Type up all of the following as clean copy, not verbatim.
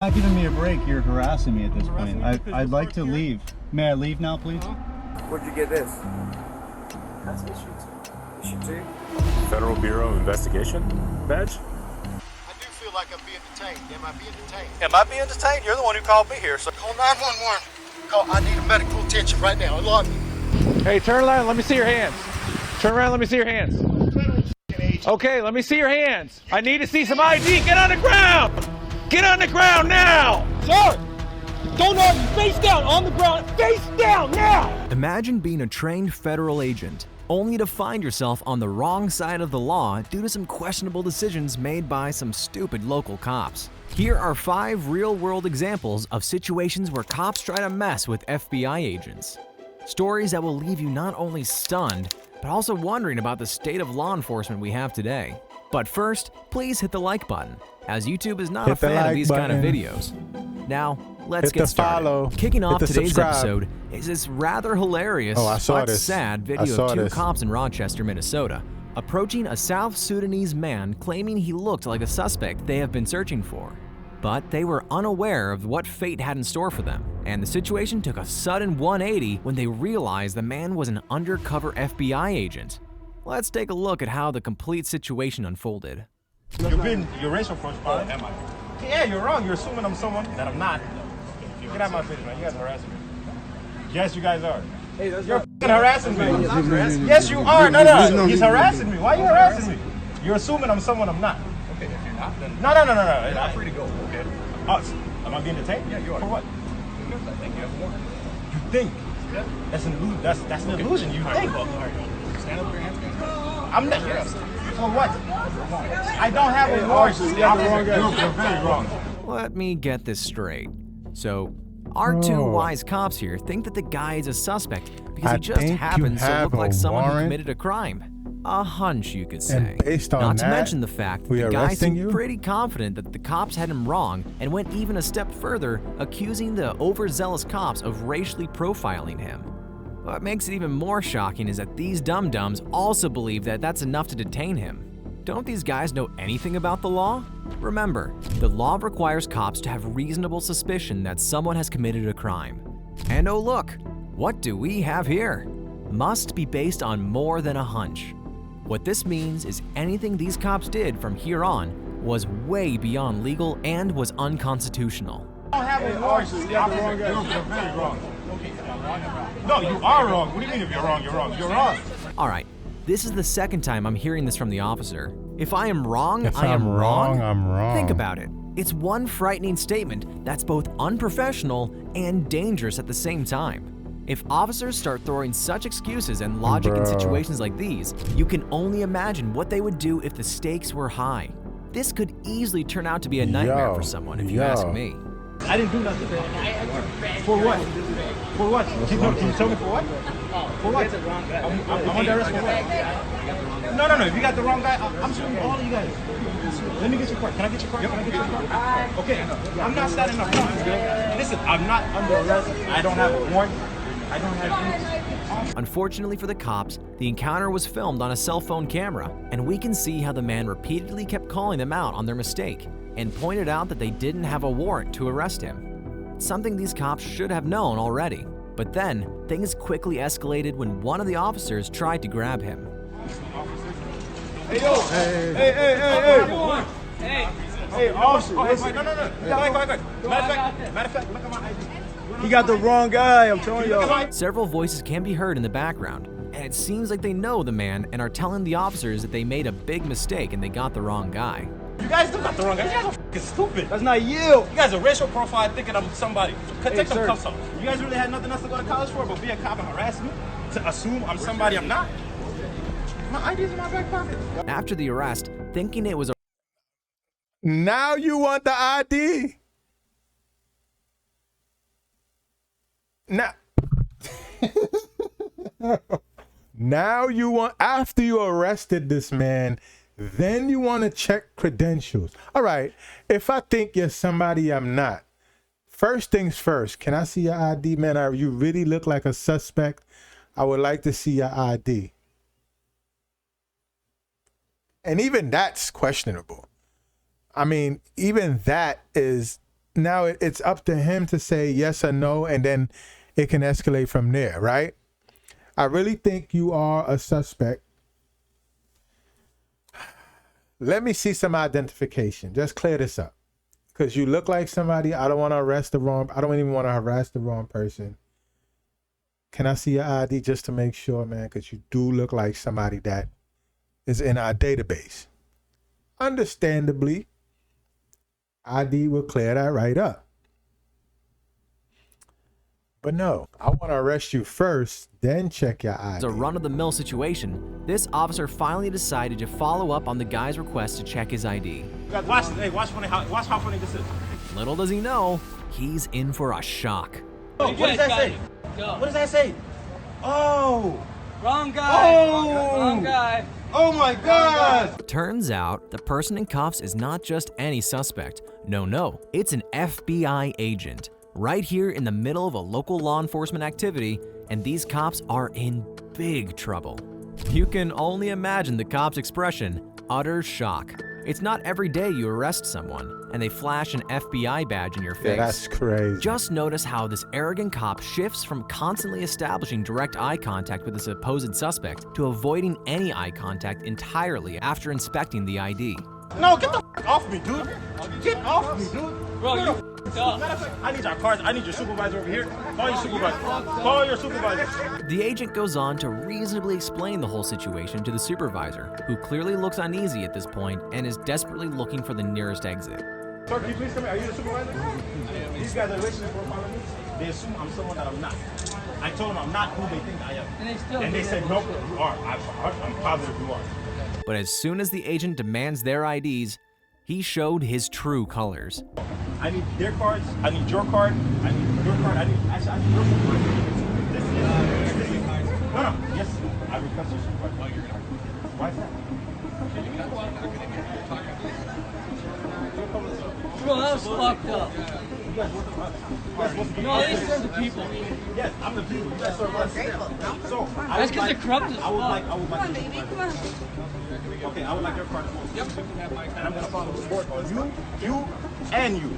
Not giving me a break. You're harassing me at this point. I'd like to leave. May I leave now, please? Where'd you get this? That's issue 2. Issue 2? Federal Bureau of Investigation badge? I do feel like I'm being detained. Am I being detained? Am I being detained? You're the one who called me here, so... Call 911. Call. I need medical attention right now. Unlock me. Hey, turn around. Let me see your hands. Turn around. Let me see your hands. Okay, let me see your hands. I need to see some ID. Get on the ground. Get on the ground now. Sir, don't argue. Face down on the ground. Face down now. Imagine being a trained federal agent, only to find yourself on the wrong side of the law due to some questionable decisions made by some stupid local cops. Here are 5 real-world examples of situations where cops try to mess with FBI agents. Stories that will leave you not only stunned, but also wondering about the state of law enforcement we have today. But first, please hit the like button, as YouTube is not a fan of these kind of videos. Now, let's get started. Kicking off today's episode is this rather hilarious but sad video of 2 cops in Rochester, Minnesota, approaching a South Sudanese man claiming he looked like a suspect they have been searching for. But they were unaware of what fate had in store for them, and the situation took a sudden 180 when they realized the man was an undercover FBI agent. Let's take a look at how the complete situation unfolded. You're racial profiling. Am I? Yeah, you're wrong. You're assuming I'm someone that I'm not. Get out of my face, man. You guys are harassing me. Yes, you guys are. Hey, you're harassing me. Yes, you are. No. He's harassing me. Why are you harassing me? You're assuming I'm someone I'm not. Okay, if you're not, then... No. I'm free to go, okay? Am I being detained? Yeah, you are. For what? Because I think you have a warrant. You think? Yeah. That's an illusion. That's an illusion. You think? Stand up with your hands. I'm not. For what? I don't have a warrant. You're very wrong. Let me get this straight. So, our 2 wise cops here think that the guy is a suspect because he just happens to look like someone who committed a crime. A hunch, you could say. Not to mention the fact that the guy seemed pretty confident that the cops had him wrong and went even a step further, accusing the overzealous cops of racially profiling him. What makes it even more shocking is that these dum-dums also believe that that's enough to detain him. Don't these guys know anything about the law? Remember, the law requires cops to have reasonable suspicion that someone has committed a crime. And oh look, what do we have here? Must be based on more than a hunch. What this means is anything these cops did from here on was way beyond legal and was unconstitutional. I don't have a warrant. You're very wrong. No, you are wrong. What do you mean if you're wrong? You're wrong. You're wrong. All right, this is the second time I'm hearing this from the officer. If I am wrong, I am wrong. I'm wrong. Think about it. It's one frightening statement that's both unprofessional and dangerous at the same time. If officers start throwing such excuses and logic in situations like these, you can only imagine what they would do if the stakes were high. This could easily turn out to be a nightmare for someone, if you ask me. I didn't do nothing. For what? For what? Can you tell me for what? For what? I'm under arrest for what? No. If you got the wrong guy, I'm suing all of you guys. Let me get your car. Can I get your car? Can I get your car? Okay. I'm not standing up front. Listen, I'm not under arrest. I don't have a warrant. I don't have. Unfortunately for the cops, the encounter was filmed on a cell phone camera, and we can see how the man repeatedly kept calling them out on their mistake and pointed out that they didn't have a warrant to arrest him. Something these cops should have known already. But then, things quickly escalated when one of the officers tried to grab him. Hey, yo! Hey, officer! No. Matter of fact, look at my ID. He got the wrong guy, I'm telling you. Several voices can be heard in the background, and it seems like they know the man and are telling the officers that they made a big mistake and they got the wrong guy. You guys do got the wrong guy. You guys are fucking stupid. That's not you. You guys are racial profile thinking I'm somebody. Take some cuffs off. You guys really had nothing else to go to college for but be a cop and harass me? To assume I'm somebody I'm not? My ID's in my back pocket. After the arrest, thinking it was a... Now you want the ID? Now you want, after you arrested this man, then you want to check credentials. All right, if I think you're somebody I'm not, first things first, can I see your ID, man? You really look like a suspect. I would like to see your ID. And even that's questionable. I mean, even that is now it's up to him to say yes or no, and then it can escalate from there, right? I really think you are a suspect. Let me see some identification. Just clear this up. Because you look like somebody, I don't want to I don't even want to harass the wrong person. Can I see your ID just to make sure, man? Because you do look like somebody that is in our database. Understandably, ID will clear that right up. But no, I want to arrest you first, then check your ID. As a run-of-the-mill situation, this officer finally decided to follow up on the guy's request to check his ID. Guys, watch how funny this is. Little does he know, he's in for a shock. Oh, what does that say? What does that say? Oh! Wrong guy. Oh! Wrong guy. Oh my God! Turns out, the person in cuffs is not just any suspect. No, it's an FBI agent. Right here in the middle of a local law enforcement activity, and these cops are in big trouble. You can only imagine the cop's expression, utter shock. It's not every day you arrest someone, and they flash an FBI badge in your face. Yeah, that's crazy. Just notice how this arrogant cop shifts from constantly establishing direct eye contact with the supposed suspect to avoiding any eye contact entirely after inspecting the ID. No, get the off me, dude. Get off me, dude. Bro, you up. I need our cars. I need your supervisor over here. Call your supervisor. Call your supervisor. The agent goes on to reasonably explain the whole situation to the supervisor, who clearly looks uneasy at this point and is desperately looking for the nearest exit. Sir, can you please come here? Are you the supervisor? These guys are listening for following me. They assume I'm someone that I'm not. I told them I'm not who they think I am. And they said, nope, you are. I'm positive you are. But as soon as the agent demands their IDs, he showed his true colors. I need their cards. I need your card. I need your card. I need your supervisor. This is. No. Yes, I request your supervisor. Why is that? Bro, that was fucked up. You guys want the No, they serve the people. Yes, I'm the people. You guys serve us. So That's because they're corrupt as I would like. fuck. Come on, baby. Come on. Okay, I would like your card as well. Yep. And I'm gonna follow the report on you, and you.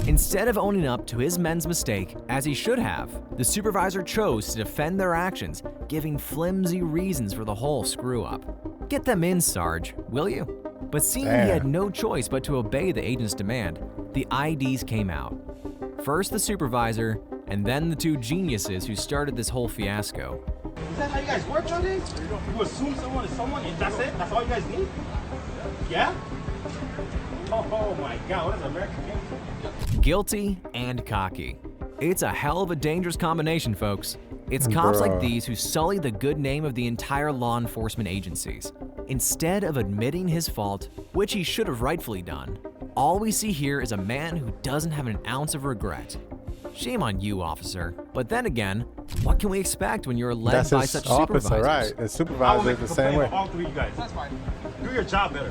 Instead of owning up to his men's mistake, as he should have, the supervisor chose to defend their actions, giving flimsy reasons for the whole screw-up. Get them in, Sarge, will you? But seeing he had no choice but to obey the agent's demand, the IDs came out. First the supervisor, and then the two geniuses who started this whole fiasco. Is that how you guys work nowadays? You assume someone is someone, and that's it? That's all you guys need? Yeah? Oh my God, what is American game? Guilty and cocky. It's a hell of a dangerous combination, folks. It's cops like these who sully the good name of the entire law enforcement agencies. Instead of admitting his fault, which he should have rightfully done, all we see here is a man who doesn't have an ounce of regret. Shame on you, officer. But then again, what can we expect when you're led by such officer, supervisors? right? The supervisor is the same way. All three of you guys. That's fine. Do your job better.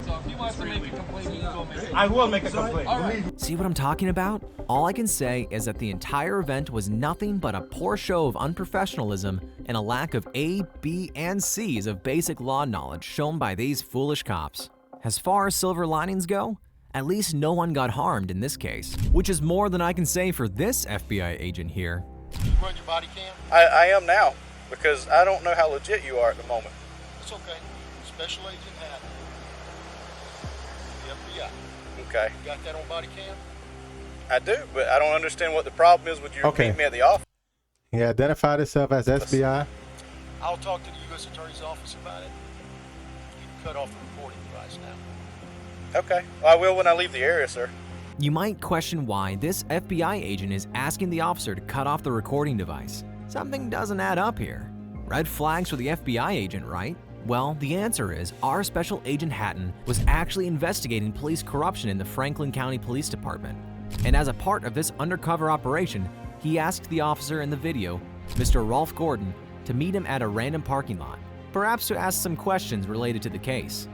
So if he wants to make a complaint, you go make it. I will make a complaint. All right. See what I'm talking about? All I can say is that the entire event was nothing but a poor show of unprofessionalism and a lack of A, B, and C's of basic law knowledge shown by these foolish cops. As far as silver linings go, at least no one got harmed in this case, which is more than I can say for this FBI agent here. You run your body cam? I am now, because I don't know how legit you are at the moment. It's okay. Special Agent Hatton. The FBI. Okay. You got that on body cam? I do, but I don't understand what the problem is with you meeting me at the office. He identified himself as FBI. I'll talk to the U.S. Attorney's Office about it. You can cut off the recording device now. Okay. Well, I will when I leave the area, sir. You might question why this FBI agent is asking the officer to cut off the recording device. Something doesn't add up here. Red flags for the FBI agent, right? Well, the answer is our Special Agent Hatton was actually investigating police corruption in the Franklin County Police Department. And as a part of this undercover operation, he asked the officer in the video, Mr. Rolf Gordon, to meet him at a random parking lot, perhaps to ask some questions related to the case.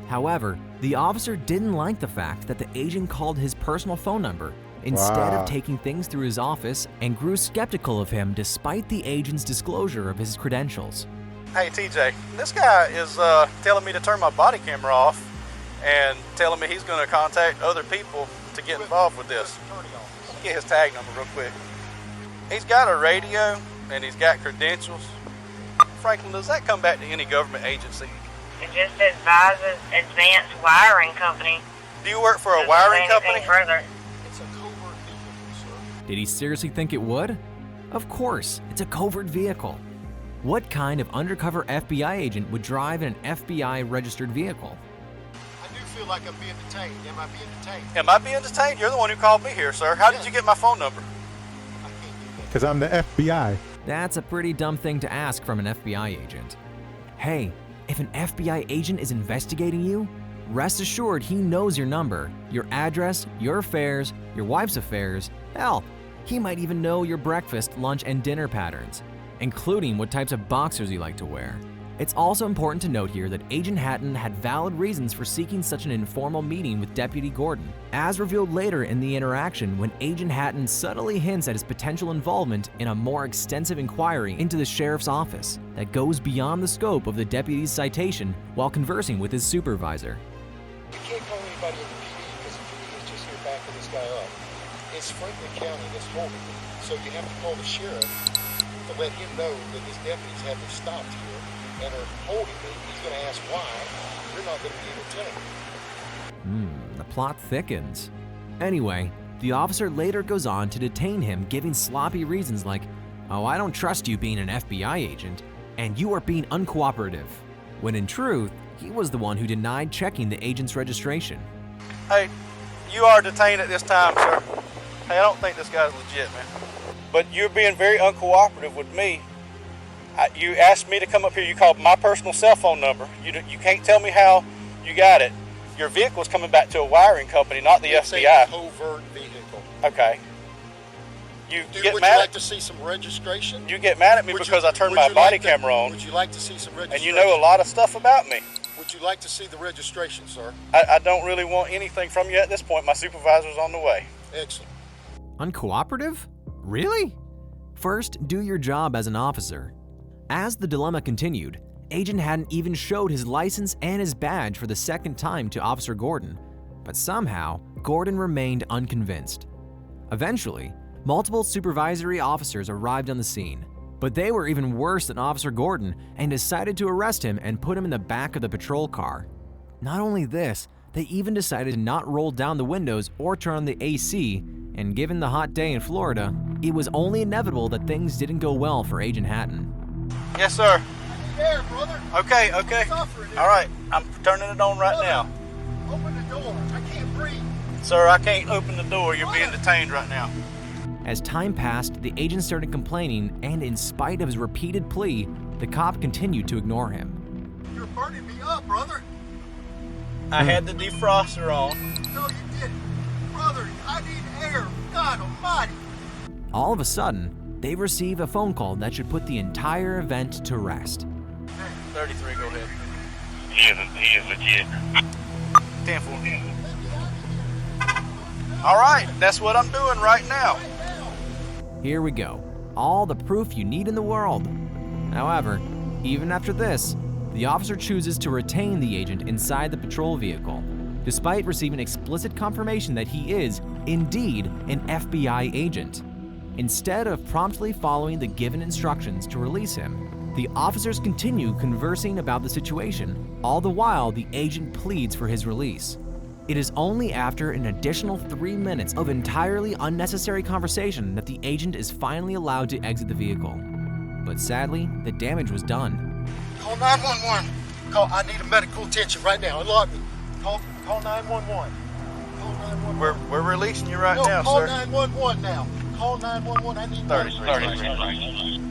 However, the officer didn't like the fact that the agent called his personal phone number instead of taking things through his office and grew skeptical of him despite the agent's disclosure of his credentials. Hey, TJ, this guy is telling me to turn my body camera off and telling me he's going to contact other people to get involved with this. Let me get his tag number real quick. He's got a radio and he's got credentials. Franklin, does that come back to any government agency? It just advises Advanced Wiring Company. Do you work for a wiring company? Further. It's a covert vehicle, sir. Did he seriously think it would? Of course, it's a covert vehicle. What kind of undercover FBI agent would drive in an FBI registered vehicle? I do feel like I'm being detained. Am I being detained? Am I being detained? You're the one who called me here, sir. How did you get my phone number? I can't do that. Because I'm the FBI. That's a pretty dumb thing to ask from an FBI agent. Hey, if an FBI agent is investigating you, rest assured he knows your number, your address, your affairs, your wife's affairs. Hell, he might even know your breakfast, lunch, and dinner patterns, including what types of boxers you like to wear. It's also important to note here that Agent Hatton had valid reasons for seeking such an informal meeting with Deputy Gordon, as revealed later in the interaction when Agent Hatton subtly hints at his potential involvement in a more extensive inquiry into the sheriff's office that goes beyond the scope of the deputy's citation while conversing with his supervisor. You can't call anybody in the PD because the PD is just here backing this guy up. It's Franklin County that's holding him. So you have to call the sheriff to let him know that his deputies have been stopped here and are holding me. He's going to ask why. You're not going to be able to tell him. The plot thickens. Anyway, the officer later goes on to detain him, giving sloppy reasons like, "Oh, I don't trust you being an FBI agent, and you are being uncooperative," when in truth, he was the one who denied checking the agent's registration. Hey, you are detained at this time, sir. Hey, I don't think this guy's legit, man. But you're being very uncooperative with me. You asked me to come up here. You called my personal cell phone number. You can't tell me how you got it. Your vehicle's coming back to a wiring company, not the It's FBI. a covert vehicle. Okay. You Dude, get would mad you like at to see some registration? you get mad at me Would because you- I turned would my you body like to- camera on, Would you like to see some and registration? you know a lot of stuff about me. Would you like to see the registration, sir? I don't really want anything from you at this point. My supervisor's on the way. Excellent. Uncooperative? Really? First, do your job as an officer. As the dilemma continued, Agent Hatton even showed his license and his badge for the second time to Officer Gordon, but somehow, Gordon remained unconvinced. Eventually, multiple supervisory officers arrived on the scene, but they were even worse than Officer Gordon and decided to arrest him and put him in the back of the patrol car. Not only this, they even decided to not roll down the windows or turn on the AC, and given the hot day in Florida, it was only inevitable that things didn't go well for Agent Hatton. Yes, sir. There, brother. Okay. Suffering. All right. I'm turning it on right now. Open the door. I can't breathe. Sir, I can't open the door. You're being detained right now. As time passed, the agent started complaining, and in spite of his repeated plea, the cop continued to ignore him. You're burning me up, brother. I had the defroster on. No, you didn't. Brother, I need air. God almighty. All of a sudden, they receive a phone call that should put the entire event to rest. 33, go ahead. He is legit. 10-4. All right, that's what I'm doing right now. Here we go. All the proof you need in the world. However, even after this, the officer chooses to retain the agent inside the patrol vehicle, despite receiving explicit confirmation that he is, indeed, an FBI agent. Instead of promptly following the given instructions to release him, the officers continue conversing about the situation, all the while the agent pleads for his release. It is only after an additional 3 minutes of entirely unnecessary conversation that the agent is finally allowed to exit the vehicle. But sadly, the damage was done. Call 911. I need a medical attention right now. Unlock me. Call 911. Call 911. We're releasing you right No, now, call sir. 911 now. Call 911. I need 33.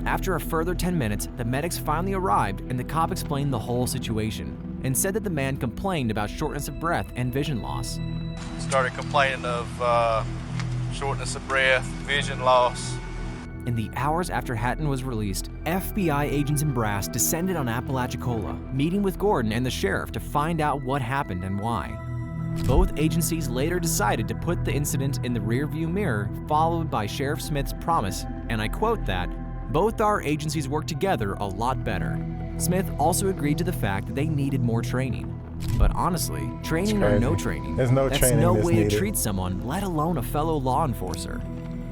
After a further 10 minutes, the medics finally arrived and the cop explained the whole situation and said that the man complained about shortness of breath and vision loss. Started complaining of shortness of breath, vision loss. In the hours after Hatton was released, FBI agents in brass descended on Apalachicola, meeting with Gordon and the sheriff to find out what happened and why. Both agencies later decided to put the incident in the rearview mirror, followed by Sheriff Smith's promise, and I quote that, "Both our agencies work together a lot better." Smith also agreed to the fact that they needed more training, But honestly, training or no training, There's no that's training no that's way needed. to treat someone, let alone a fellow law enforcer.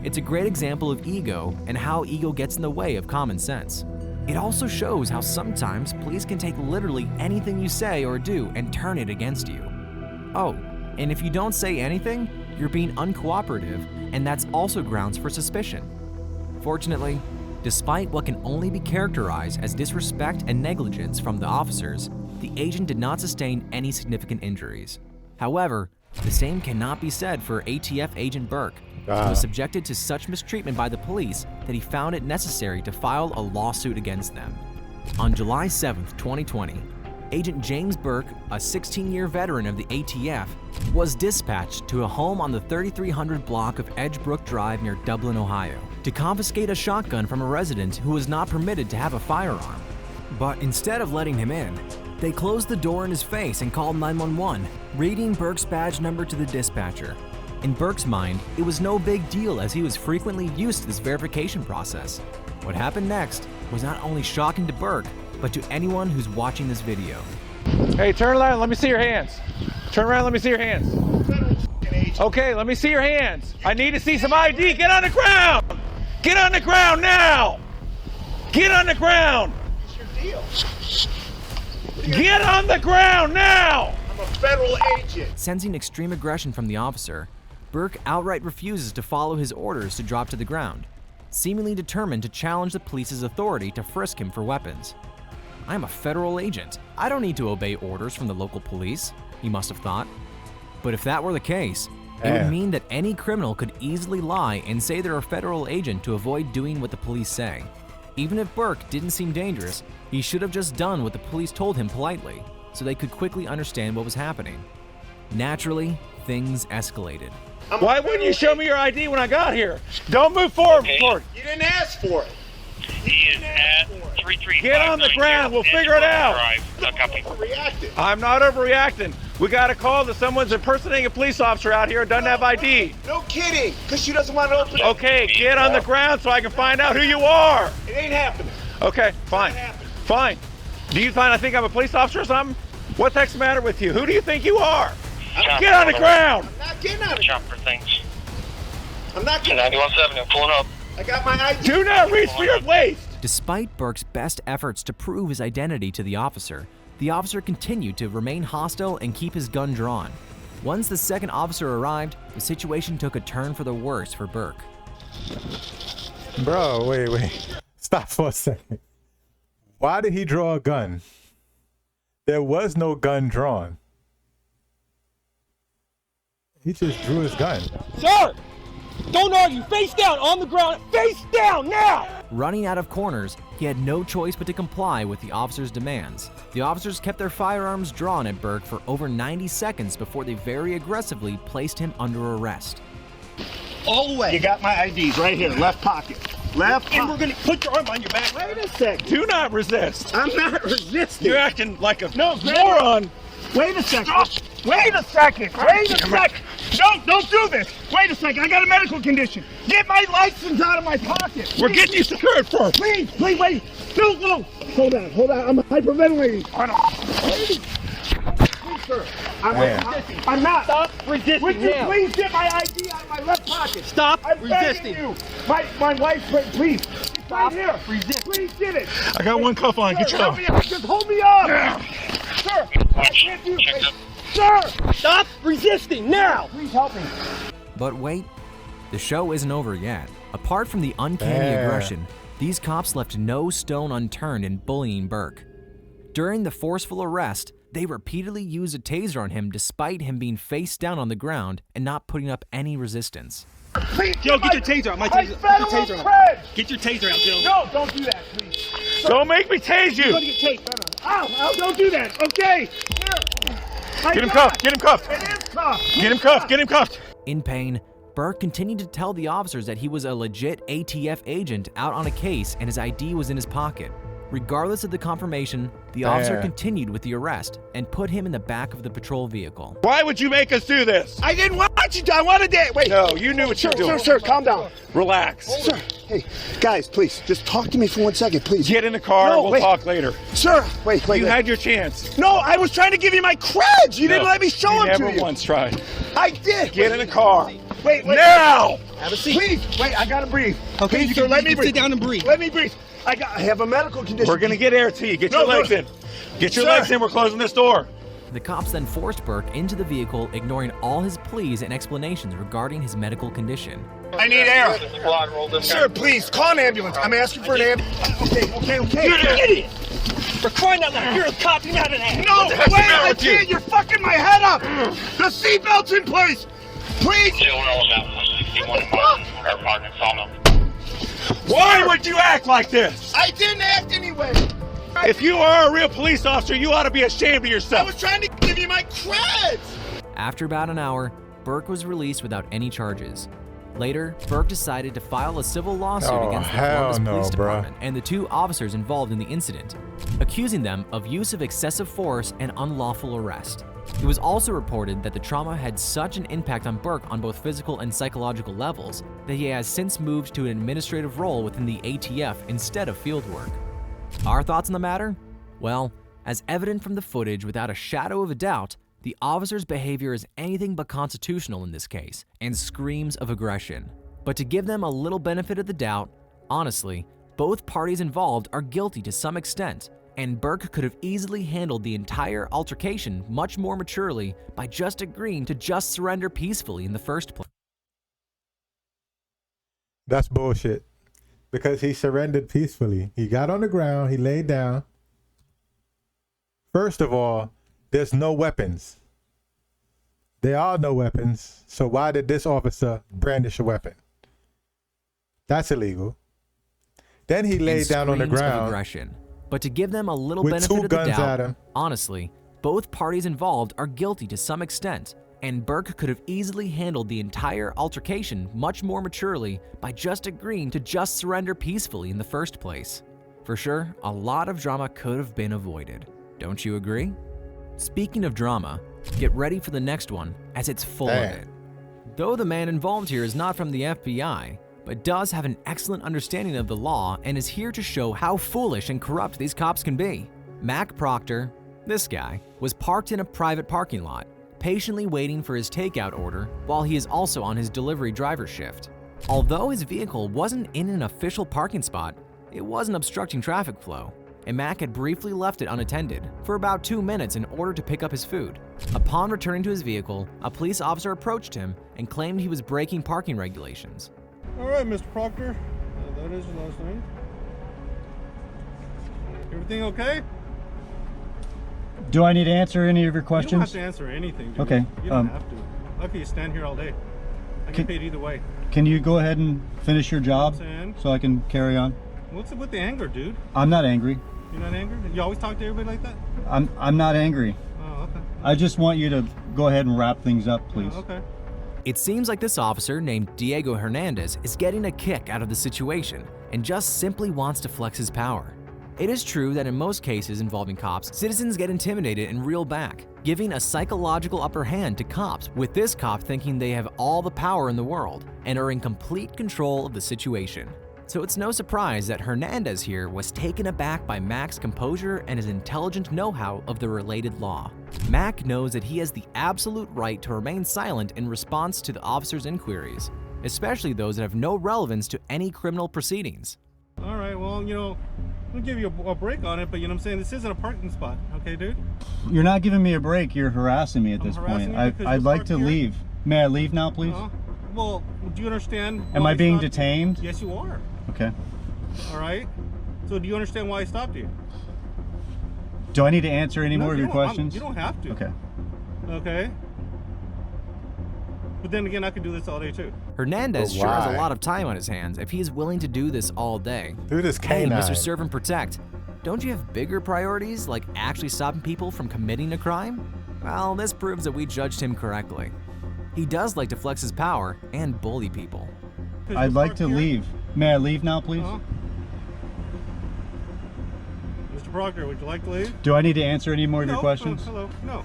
It's a great example of ego and how ego gets in the way of common sense. It also shows how sometimes police can take literally anything you say or do and turn it against you. Oh, and if you don't say anything, you're being uncooperative, and that's also grounds for suspicion. Fortunately, despite what can only be characterized as disrespect and negligence from the officers, the agent did not sustain any significant injuries. However, the same cannot be said for ATF agent Burke, who was subjected to such mistreatment by the police that he found it necessary to file a lawsuit against them. On July 7, 2020, Agent James Burke, a 16-year veteran of the ATF, was dispatched to a home on the 3300 block of Edgebrook Drive near Dublin, Ohio, to confiscate a shotgun from a resident who was not permitted to have a firearm. But instead of letting him in, they closed the door in his face and called 911, reading Burke's badge number to the dispatcher. In Burke's mind, it was no big deal as he was frequently used to this verification process. What happened next was not only shocking to Burke, but to anyone who's watching this video. Hey, turn around, let me see your hands. Turn around, let me see your hands. Okay, let me see your hands. I need to see some ID. Get on the ground! Get on the ground now! Get on the ground! What's your deal? Get on the ground now! I'm a federal agent. Sensing extreme aggression from the officer, Burke outright refuses to follow his orders to drop to the ground, seemingly determined to challenge the police's authority to frisk him for weapons. I am a federal agent. I don't need to obey orders from the local police, he must have thought. But if that were the case, it would mean that any criminal could easily lie and say they're a federal agent to avoid doing what the police say. Even if Burke didn't seem dangerous, he should have just done what the police told him politely, so they could quickly understand what was happening. Naturally, things escalated. Why wouldn't you show me your ID when I got here? Don't move forward. You didn't ask for it. He is at 335. Get on the ground. We'll figure it out. Reacted. I'm not overreacting. We got a call that someone's impersonating a police officer out here who doesn't have ID. No kidding, because she doesn't want to open it. Okay, get on the ground so I can find out who you are. It ain't happening. Okay, fine. Fine. Do you find I think I'm a police officer or something? What the heck's the matter with you? Who do you think you are? Get on the ground! I'm not getting on it. Chopper things. I'm not getting 91.7, I'm pulling up. I got my ID. Do not reach for your waist! Despite Burke's best efforts to prove his identity to the officer continued to remain hostile and keep his gun drawn. Once the second officer arrived, the situation took a turn for the worse for Burke. Bro, wait. Stop for a second. Why did he draw a gun? There was no gun drawn. He just drew his gun. Sir! Don't argue! Face down! On the ground! Face down! Now! Running out of corners, he had no choice but to comply with the officer's demands. The officers kept their firearms drawn at Burke for over 90 seconds before they very aggressively placed him under arrest. All the way. You got my IDs right here, left pocket. Left pocket. And we're gonna put your arm on your back. Wait a second. Do not resist. I'm not resisting. You're acting like a moron. Wait a second. Wait a second. Wait a second. No, don't do this. Wait a second. I got a medical condition. Get my license out of my pocket. We're getting you secured first. Please, wait. No. Hold on. I'm hyperventilating. Please, sir. I'm not. Stop resisting. Would you now. please get my ID out of my left pocket? Stop I'm resisting. begging you. My wife, please. It's right here. Resist. Please get it. I got one cuff on. Get Sir, your help me out. Just hold me up. Sir, I can't do it. Sir! Stop resisting now! Please help me. But wait, the show isn't over yet. Apart from the uncanny aggression, these cops left no stone unturned in bullying Burke. During the forceful arrest, they repeatedly used a taser on him despite him being face down on the ground and not putting up any resistance. Please, Joe, get your taser out. My taser. Get your taser out. Get your taser out, Joe. No, don't do that, please. Sir, don't make me tase you. You're gonna get tased. Ow, don't do that. Okay. Here. Get him cuffed. Get him cuffed. It is cuffed. Get him cuffed. Get him cuffed. In pain, Burke continued to tell the officers that he was a legit ATF agent out on a case and his ID was in his pocket. Regardless of the confirmation, the officer continued with the arrest and put him in the back of the patrol vehicle. Why would you make us do this? I didn't want what you did. I wanted to. Wait. No, you knew what you were doing. Sir, calm down. Relax. Sir, hey, guys, please, just talk to me for 1 second, please. Get in the car. No, We'll wait. talk later. Sir, wait. You had your chance. No, I was trying to give you my creds. You didn't let me show them to you. Never once tried. I did. Get in the car. Wait. Now. Have a seat. Please, wait, I gotta breathe. Okay, please, you sir, can, let you me can breathe. sit down and breathe. Let me breathe. I have a medical condition. We're gonna get air to you. Get your legs in. Get your Sir. legs in. We're closing this door. The cops then forced Burke into the vehicle, ignoring all his pleas and explanations regarding his medical condition. I need air. Sir, please, call an ambulance. I'm asking for an ambulance. Okay. You're an idiot. For crying out loud, you're a cop, you're not an ass. No, wait, I can't. You're fucking my head up. The seatbelt's in place. Please. Why would you act like this? I didn't act anyway. If you are a real police officer, you ought to be ashamed of I yourself. was trying to give you my creds. After about an hour, Burke was released without any charges. Later, Burke decided to file a civil lawsuit against the Columbus Police Department and the 2 officers involved in the incident, accusing them of use of excessive force and unlawful arrest. It was also reported that the trauma had such an impact on Burke on both physical and psychological levels that he has since moved to an administrative role within the ATF instead of field work. Our thoughts on the matter? Well, as evident from the footage without a shadow of a doubt, the officer's behavior is anything but constitutional in this case and screams of aggression. But to give them a little benefit of the doubt, honestly, both parties involved are guilty to some extent, and Burke could have easily handled the entire altercation much more maturely by just agreeing to just surrender peacefully in the first place. That's bullshit. Because he surrendered peacefully. He got on the ground, he laid down. First of all, there's no weapons. There are no weapons. So why did this officer brandish a weapon? That's illegal. Then he laid down on the ground. Aggression. But to give them a little with benefit 2 of the guns at doubt, him. honestly, both parties involved are guilty to some extent, and Burke could have easily handled the entire altercation much more maturely by just agreeing to just surrender peacefully in the first place. For sure, a lot of drama could have been avoided. Don't you agree? Speaking of drama, get ready for the next one, as it's full of it. Though the man involved here is not from the FBI, but does have an excellent understanding of the law and is here to show how foolish and corrupt these cops can be. Mac Proctor, this guy, was parked in a private parking lot, patiently waiting for his takeout order while he is also on his delivery driver shift. Although his vehicle wasn't in an official parking spot, it wasn't obstructing traffic flow, and Mac had briefly left it unattended for about 2 minutes in order to pick up his food. Upon returning to his vehicle, a police officer approached him and claimed he was breaking parking regulations. All right, Mr. Proctor. That is your last name. Everything okay? Do I need to answer any of your You questions? don't have to answer anything, dude. Okay. You don't have to. Okay, you stand here all day. I get paid either way. Can you go ahead and finish your job so I can carry on? What's it with the anger, dude? I'm not angry. You're not angry? You always talk to everybody like that? I'm not angry. Oh, okay. I just want you to go ahead and wrap things up, please. Oh, okay. It seems like this officer named Diego Hernandez is getting a kick out of the situation and just simply wants to flex his power. It is true that in most cases involving cops, citizens get intimidated and reel back, giving a psychological upper hand to cops, with this cop thinking they have all the power in the world and are in complete control of the situation. So it's no surprise that Hernandez here was taken aback by Mac's composure and his intelligent know-how of the related law. Mac knows that he has the absolute right to remain silent in response to the officer's inquiries, especially those that have no relevance to any criminal proceedings. All right, well, you know, I'll give you a break on it, but you know what I'm saying? This isn't a parking spot, okay, dude? You're not giving me a break. You're harassing me at this point. I'd like to leave. May I leave now, please? Well, do you understand? Am I being detained? Yes, you are. Okay. All right. So do you understand why I stopped you? Do I need to answer any more of your questions? You don't have to. Okay. Okay. But then again, I could do this all day too. Hernandez sure has a lot of time on his hands if he is willing to do this all day. Dude is Hey, canine. Mr. Serve and Protect, don't you have bigger priorities like actually stopping people from committing a crime? Well, this proves that we judged him correctly. He does like to flex his power and bully people. I'd like to leave. May I leave now, please? Mr. Proctor, would you like to leave? Do I need to answer any more of your questions? Hello. No.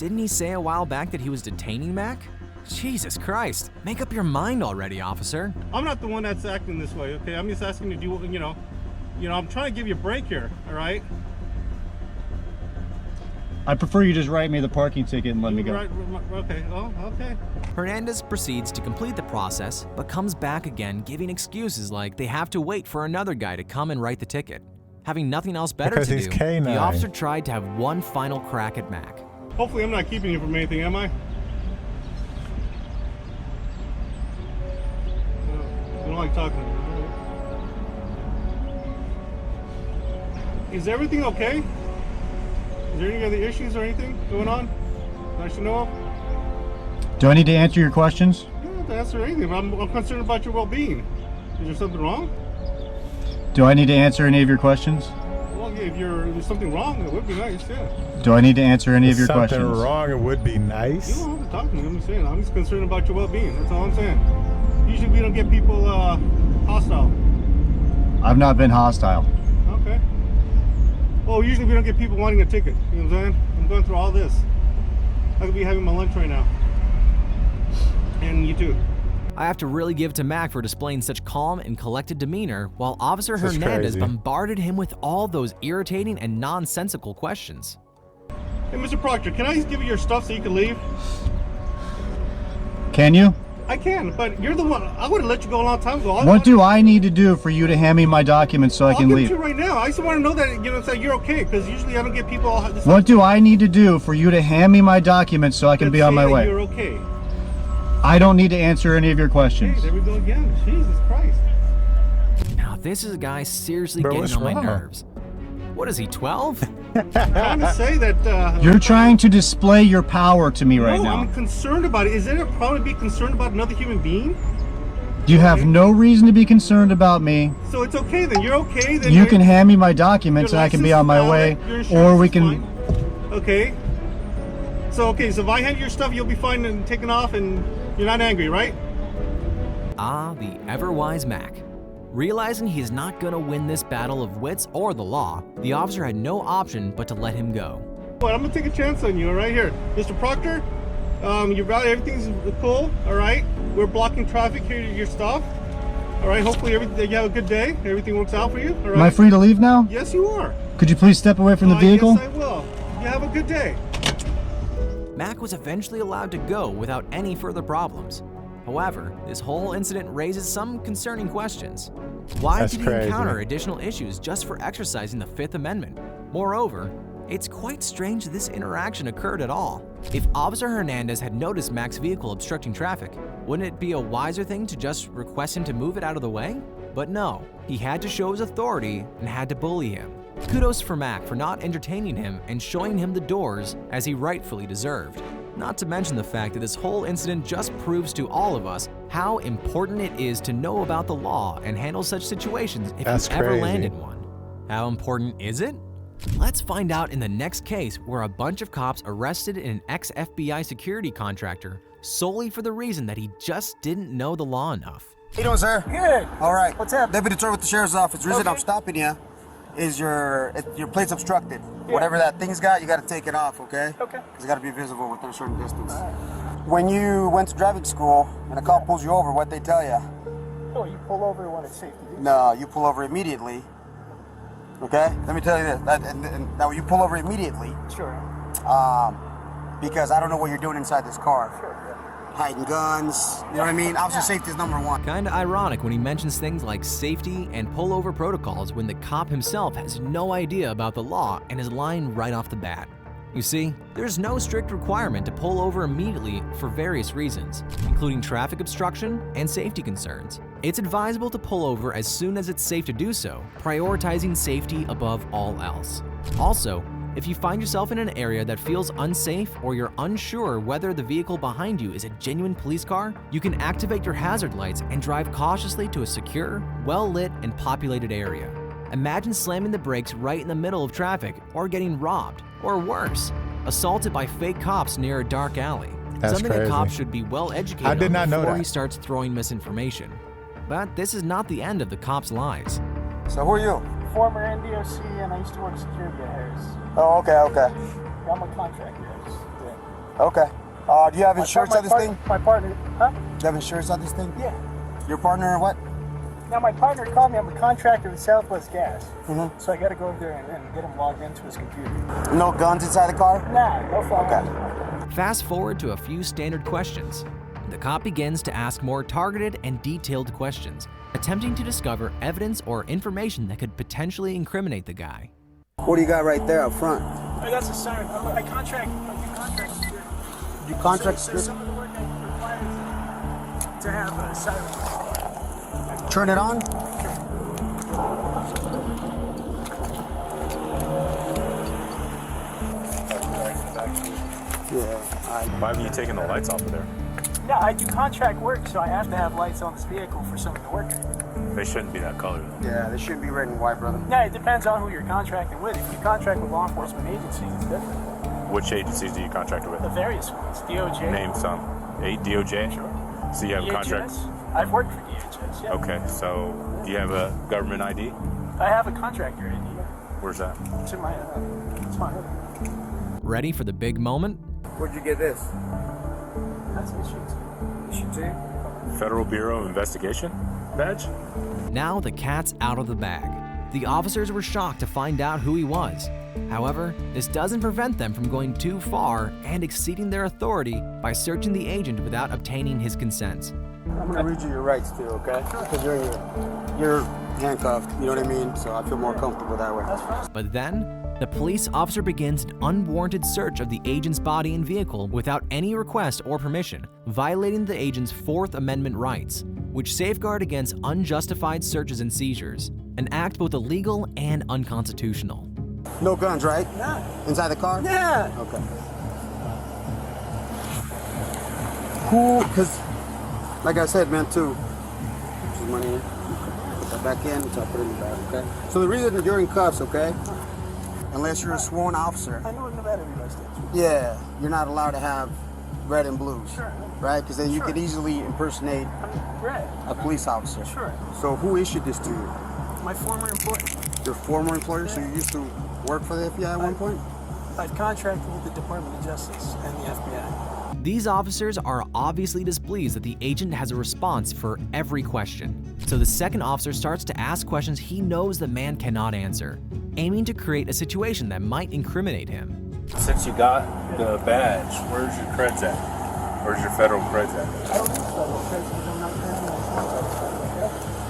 Didn't he say a while back that he was detaining Mac? Jesus Christ, make up your mind already, officer. I'm not the one that's acting this way, okay? I'm just asking you to do, you know, I'm trying to give you a break here, all right? I prefer you just write me the parking ticket and let me go. Right, okay, oh, okay. Hernandez proceeds to complete the process, but comes back again giving excuses like they have to wait for another guy to come and write the ticket. Having nothing else better Because to he's do, K9. the officer tried to have one final crack at Mac. Hopefully I'm not keeping you from anything, am I? I don't like talking. Is everything okay? Is there any other issues or anything going on that I should know of? Do I need to answer your questions? You don't have to answer anything, but I'm concerned about your well-being. Is there something wrong? Do I need to answer any of your questions? Well, yeah, if there's something wrong, it would be nice, yeah. Do I need to answer any of your Something questions? wrong, it would be You nice. don't have to talk to me, I'm just saying. I'm just concerned about your well-being, that's all I'm saying. Usually we don't get people hostile. I've not been hostile. Okay. Well, usually we don't get people wanting a ticket. You know what I'm saying? I'm going through all this. I could be having my lunch right now. And you too. I have to really give to Mac for displaying such calm and collected demeanor while Officer This is Hernandez crazy. bombarded him with all those irritating and nonsensical questions. Hey, Mr. Proctor, can I just give you your stuff so you can leave? Can you? I can, but you're the one. I would have let you go a long time ago. What do I need to do for you to hand me my documents so I can I'll leave? give it to you right now. I just want to know that that you're okay, because usually I don't get people all this. What do I need to do for you to hand me my documents so I can be on my way? You're okay. I don't need to answer any of your questions. Hey, there we go again. Jesus Christ. Now this is a guy seriously Bro, getting what's on my wrong? nerves. What is he, 12? I'm trying to say that. You're trying to display your power to me right no, now. I'm concerned about it. Is there a problem to be concerned about another human being? You have no reason to be concerned about me. So it's okay then. You're okay then. You can hand me my documents and I can be on my way, or we can. Okay. So if I hand you your stuff, you'll be fine and taken off, and you're not angry, right? Ah, the ever-wise Mac. Realizing he is not going to win this battle of wits or the law, the officer had no option but to let him go. Well, I'm gonna take a chance on you, right here, Mr. Proctor. Everything's cool, all right. We're blocking traffic here to your stop. All right. Hopefully, you have a good day. Everything works out for you. All right. Am I free to leave now? Yes, you are. Could you please step away from the vehicle? Yes, I will. You have a good day. Mac was eventually allowed to go without any further problems. However, this whole incident raises some concerning questions. Why That's did he crazy. encounter additional issues just for exercising the Fifth Amendment? Moreover, it's quite strange that this interaction occurred at all. If Officer Hernandez had noticed Mac's vehicle obstructing traffic, wouldn't it be a wiser thing to just request him to move it out of the way? But no, he had to show his authority and had to bully him. Kudos for Mac for not entertaining him and showing him the doors as he rightfully deserved. Not to mention the fact that this whole incident just proves to all of us how important it is to know about the law and handle such situations if That's you've ever crazy. landed one. How important is it? Let's find out in the next case where a bunch of cops arrested an ex-FBI security contractor solely for the reason that he just didn't know the law enough. How you doing, sir? Good. All right. What's up? Deputy Troy with the Sheriff's Office. The reason I'm stopping you is your plate's obstructed. Whatever that thing's got, you got to take it off, okay? Okay. Because it got to be visible within a certain distance. When you went to driving school and a cop pulls you over, what they tell you? Oh, you pull over when it's safe to do. No, you pull over immediately. Okay? Let me tell you this. Now, you pull over immediately. Sure. Because I don't know what you're doing inside this car. Sure. Hiding guns. You know what I mean? Officer safety is number one. Kinda ironic when he mentions things like safety and pullover protocols when the cop himself has no idea about the law and is lying right off the bat. You see, there's no strict requirement to pull over immediately for various reasons, including traffic obstruction and safety concerns. It's advisable to pull over as soon as it's safe to do so, prioritizing safety above all else. Also, if you find yourself in an area that feels unsafe or you're unsure whether the vehicle behind you is a genuine police car, you can activate your hazard lights and drive cautiously to a secure, well-lit, and populated area. Imagine slamming the brakes right in the middle of traffic or getting robbed, or worse, assaulted by fake cops near a dark alley. That's Something crazy. a cop should be well educated I did on not know before that. he starts throwing misinformation. But this is not the end of the cops' lives. So who are you? Former NDOC, and I used to work security at Harris. Oh, okay. I'm a contractor. I just Okay. Do you have insurance on this thing? My partner, huh? Do you have insurance on this thing? Yeah. Your partner what? Now my partner called me. I'm a contractor with Southwest Gas. Mm-hmm. So I got to go over there and get him logged into his computer. No guns inside the car? Nah, no phone. Okay. Fast forward to a few standard questions. The cop begins to ask more targeted and detailed questions, attempting to discover evidence or information that could potentially incriminate the guy. What do you got right there up front? That's a siren. I do contract security. You contract so security? some of the work requires to have a siren. Turn it on? Yeah. Why haven't you taken the lights off of there? Yeah, I do contract work, so I have to have lights on this vehicle for some of the work I do. They shouldn't be that color, though. Yeah, they shouldn't be red and white, brother. Yeah, it depends on who you're contracting with. If you contract with law enforcement agencies, it's different. Which agencies do you contract with? The various ones. DOJ. Name some. DOJ? Sure. So you have a contract? I've worked for DHS, yeah. Okay, so do you have a government ID? I have a contractor ID. Where's that? It's in my hood. Ready for the big moment? Where'd you get this? That's an issue. Federal Bureau of Investigation badge? Now the cat's out of the bag. The officers were shocked to find out who he was. However, this doesn't prevent them from going too far and exceeding their authority by searching the agent without obtaining his consent. I'm gonna read you your rights too, okay? Because you're handcuffed, you know what I mean? So I feel more comfortable that way. But then, the police officer begins an unwarranted search of the agent's body and vehicle without any request or permission, violating the agent's Fourth Amendment rights, which safeguard against unjustified searches and seizures, an act both illegal and unconstitutional. No guns, right? Nah. Inside the car? Yeah. Okay. Cool, because, like I said, man, too, put money in, put that back in, so I put it in the bag, okay? So the reason that you're in cuffs, okay? Unless you're a sworn officer. I know Nevada everybody stands. Yeah, you're not allowed to have red and blues. Sure. Right? Because then you could easily impersonate a police officer. Sure. So who issued this to you? My former employer. Your former employer? So you used to work for the FBI at one point? I've contracted with the Department of Justice and the FBI. These officers are obviously displeased that the agent has a response for every question. So the second officer starts to ask questions he knows the man cannot answer, aiming to create a situation that might incriminate him. Since you got the badge, where's your creds at? Where's your federal creds at? I don't need federal creds because I'm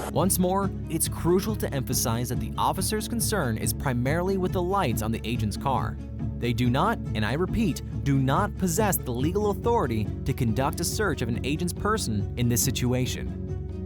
not Once more, it's crucial to emphasize that the officer's concern is primarily with the lights on the agent's car. They do not, and I repeat, do not possess the legal authority to conduct a search of an agent's person in this situation.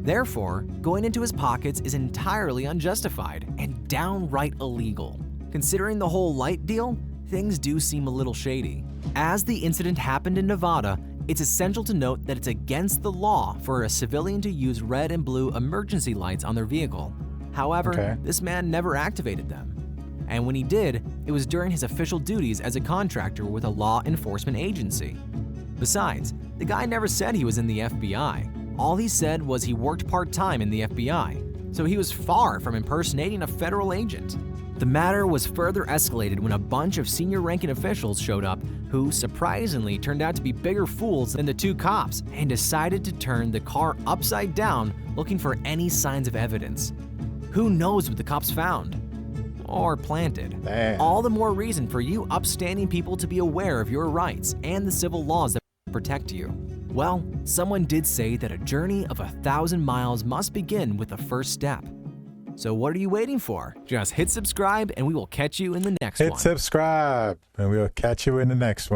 Therefore, going into his pockets is entirely unjustified and downright illegal. Considering the whole light deal, things do seem a little shady. As the incident happened in Nevada, it's essential to note that it's against the law for a civilian to use red and blue emergency lights on their vehicle. However, this man never activated them. And when he did, it was during his official duties as a contractor with a law enforcement agency. Besides, the guy never said he was in the FBI. All he said was he worked part-time in the FBI, so he was far from impersonating a federal agent. The matter was further escalated when a bunch of senior-ranking officials showed up who, surprisingly, turned out to be bigger fools than the two cops and decided to turn the car upside down looking for any signs of evidence. Who knows what the cops found? Or planted. Damn. All the more reason for you upstanding people to be aware of your rights and the civil laws that protect you. Well, someone did say that a journey of 1,000 miles must begin with the first step. So what are you waiting for? Just hit subscribe and we will catch you in the next one. Hit subscribe and we'll catch you in the next one.